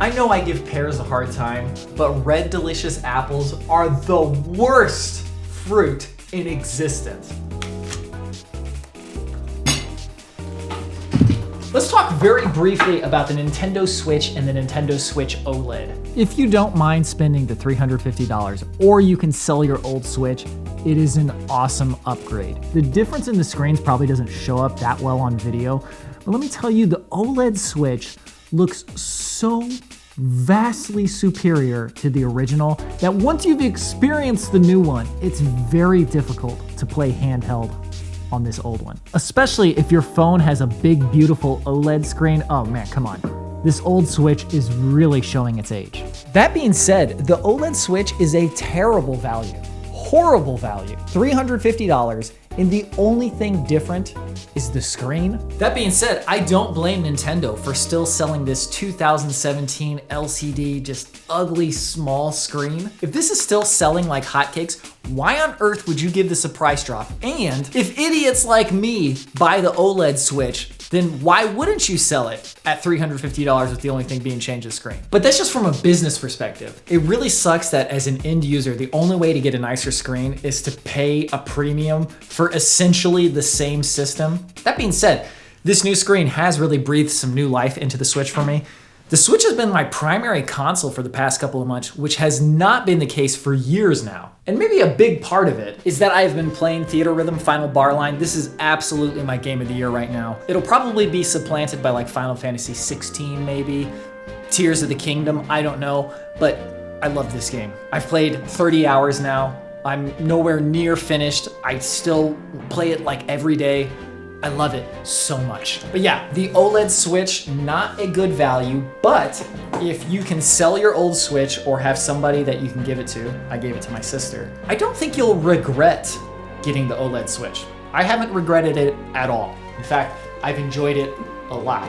I know I give pears a hard time, but red delicious apples are the worst fruit in existence. Let's talk very briefly about the Nintendo Switch and the Nintendo Switch OLED. If you don't mind spending the $350, or you can sell your old Switch, it is an awesome upgrade. The difference in the screens probably doesn't show up that well on video, but let me tell you, the OLED Switch looks so vastly superior to the original that once you've experienced the new one, it's very difficult to play handheld on this old one. Especially if your phone has a big, beautiful OLED screen. Oh man, come on. This old Switch is really showing its age. That being said, the OLED Switch is a terrible value. Horrible value. $350, and the only thing different is the screen. That being said, I don't blame Nintendo for still selling this 2017 LCD, just ugly small screen. If this is still selling like hotcakes, why on earth would you give this a price drop? And if idiots like me buy the OLED Switch, then why wouldn't you sell it at $350 with the only thing being changed the screen? But that's just from a business perspective. It really sucks that as an end user, the only way to get a nicer screen is to pay a premium for essentially the same system. That being said, this new screen has really breathed some new life into the Switch for me. The Switch has been my primary console for the past couple of months, which has not been the case for years now. And maybe a big part of it is that I've been playing Theater Rhythm Final Bar Line. This is absolutely my game of the year right now. It'll probably be supplanted by like Final Fantasy 16 maybe, Tears of the Kingdom, I don't know, but I love this game. I've played 30 hours now. I'm nowhere near finished. I still play it like every day. I love it so much. But yeah, the OLED Switch, not a good value, but if you can sell your old Switch or have somebody that you can give it to, I gave it to my sister, I don't think you'll regret getting the OLED Switch. I haven't regretted it at all. In fact, I've enjoyed it a lot.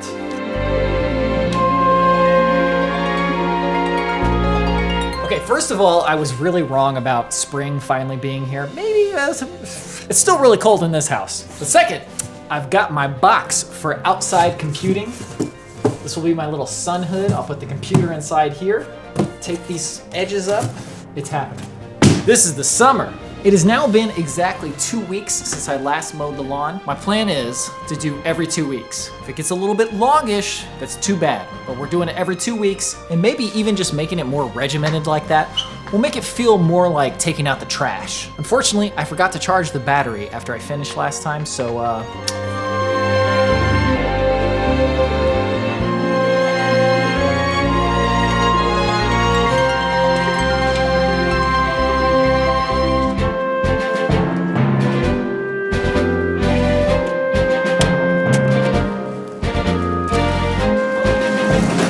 Okay, first of all, I was really wrong about spring finally being here. Maybe it's still really cold in this house. But second, I've got my box for outside computing. This will be my little sun hood. I'll put the computer inside here. Take these edges up. It's happening. This is the summer. It has now been exactly 2 weeks since I last mowed the lawn. My plan is to do every 2 weeks. If it gets a little bit longish, that's too bad. But we're doing it every 2 weeks, and maybe even just making it more regimented like that will make it feel more like taking out the trash. Unfortunately, I forgot to charge the battery after I finished last time, so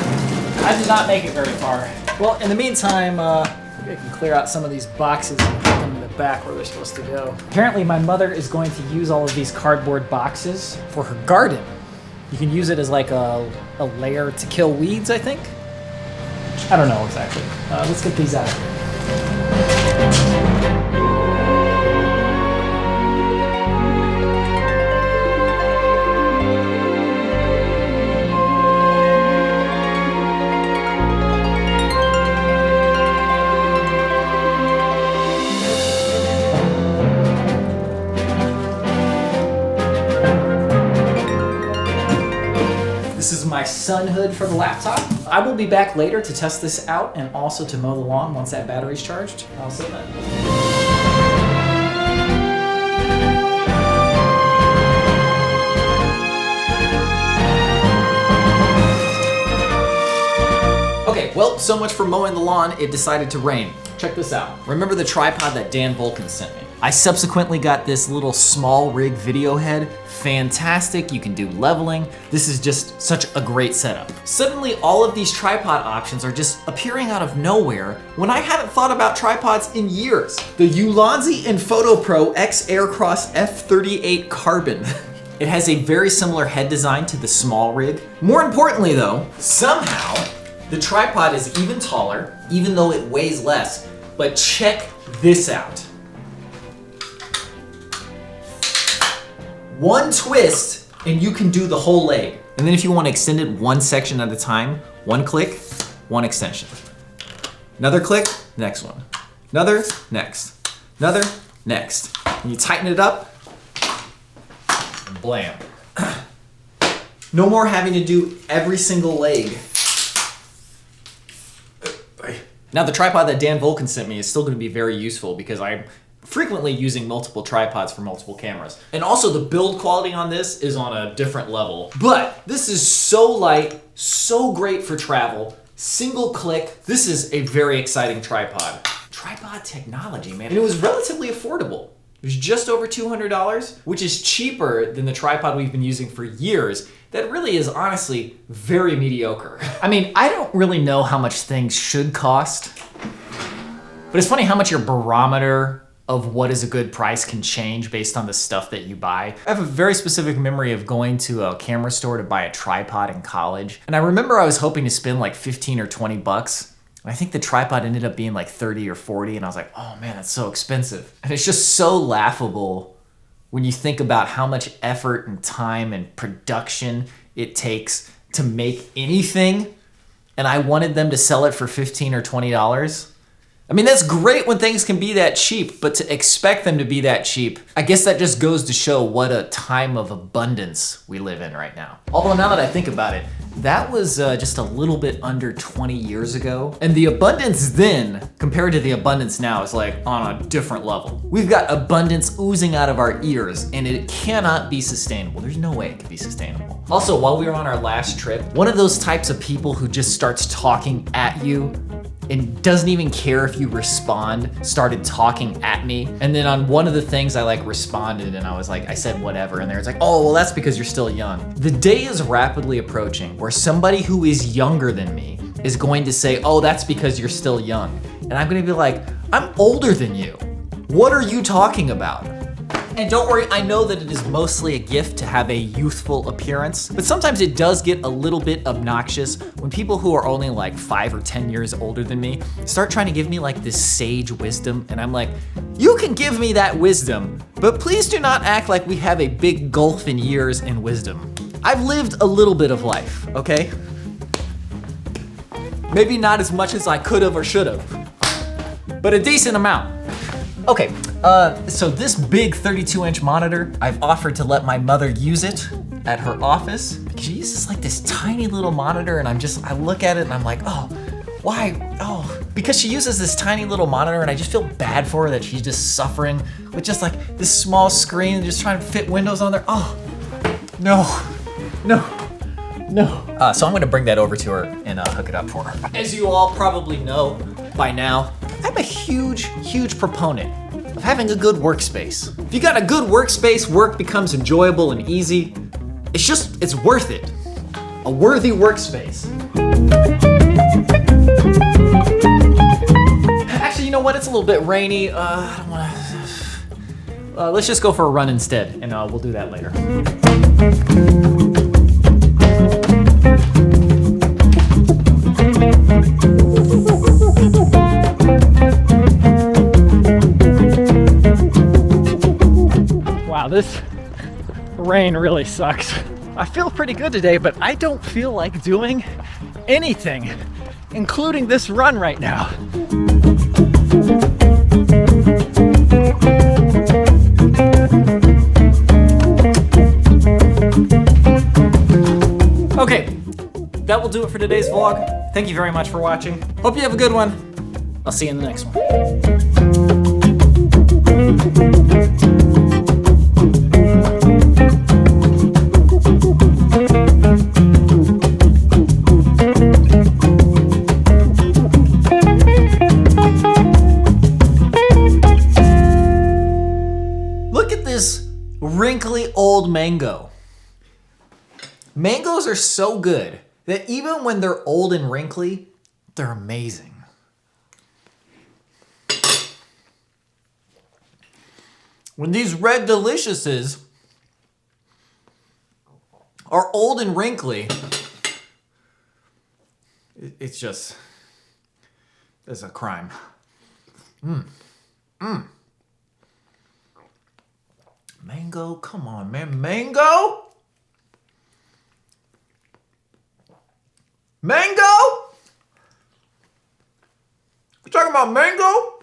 I did not make it very far. Well, in the meantime, maybe I can clear out some of these boxes and put them in the back where they're supposed to go. Apparently, my mother is going to use all of these cardboard boxes for her garden. You can use it as like a layer to kill weeds, I think. I don't know exactly. Let's get these out of here. This is my sun hood for the laptop. I will be back later to test this out and also to mow the lawn once that battery's charged. I'll see you then. Okay, well, so much for mowing the lawn, it decided to rain. Check this out. Remember the tripod that Dan Vulcan sent me? I subsequently got this little small rig video head. Fantastic, you can do leveling. This is just such a great setup. Suddenly, all of these tripod options are just appearing out of nowhere when I haven't thought about tripods in years. The Ulanzi InfotoPro X Aircross F38 Carbon. It has a very similar head design to the small rig. More importantly though, somehow, the tripod is even taller, even though it weighs less. But check this out. One twist and you can do the whole leg. And then if you want to extend it one section at a time, one click, one extension. Another click, next one. Another, next. Another, next. And you tighten it up, and blam. No more having to do every single leg. Now the tripod that Dan Volkin sent me is still going to be very useful because I'm frequently using multiple tripods for multiple cameras. And also the build quality on this is on a different level. But this is so light, so great for travel, single click. This is a very exciting tripod. Tripod technology, man. And it was relatively affordable. It was just over $200, which is cheaper than the tripod we've been using for years. That really is honestly very mediocre. I mean, I don't really know how much things should cost, but it's funny how much your barometer of what is a good price can change based on the stuff that you buy. I have a very specific memory of going to a camera store to buy a tripod in college. And I remember I was hoping to spend like 15 or 20 bucks. I think the tripod ended up being like 30 or 40, and I was like, oh man, that's so expensive. And it's just so laughable when you think about how much effort and time and production it takes to make anything, and I wanted them to sell it for $15 or $20. I mean, that's great when things can be that cheap, but to expect them to be that cheap, I guess that just goes to show what a time of abundance we live in right now. Although now that I think about it, that was just a little bit under 20 years ago. And the abundance then, compared to the abundance now, is like on a different level. We've got abundance oozing out of our ears, and it cannot be sustainable. There's no way it can be sustainable. Also, while we were on our last trip, one of those types of people who just starts talking at you and doesn't even care if you respond, started talking at me. And then on one of the things I like responded and I said whatever, and they're like, oh, well, that's because you're still young. The day is rapidly approaching where somebody who is younger than me is going to say, oh, that's because you're still young. And I'm gonna be like, I'm older than you. What are you talking about? And don't worry, I know that it is mostly a gift to have a youthful appearance, but sometimes it does get a little bit obnoxious when people who are only like 5 or 10 years older than me start trying to give me like this sage wisdom, and I'm like, you can give me that wisdom, but please do not act like we have a big gulf in years and wisdom. I've lived a little bit of life, okay? Maybe not as much as I could have or should have, but a decent amount. Okay, so this big 32-inch monitor, I've offered to let my mother use it at her office because she uses like this tiny little monitor, and I look at it and I'm like, oh, why? Oh, because she uses this tiny little monitor, and I just feel bad for her that she's just suffering with just like this small screen and just trying to fit windows on there. Oh, no. So I'm gonna bring that over to her and hook it up for her. As you all probably know by now, I'm a huge proponent of having a good workspace. If you got a good workspace, work becomes enjoyable and easy. It's worth it. A worthy workspace. Actually, you know what? It's a little bit rainy. I don't wanna... let's just go for a run instead, and we'll do that later. Wow, this rain really sucks. I feel pretty good today, but I don't feel like doing anything, including this run right now. Okay, that will do it for today's vlog. Thank you very much for watching. Hope you have a good one. I'll see you in the next one. Wrinkly old mango. Mangoes are so good that even when they're old and wrinkly, they're amazing. When these Red Deliciouses are old and wrinkly, it's a crime. Mango, come on, man. Mango? Mango? about mango?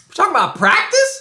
We're talking about practice?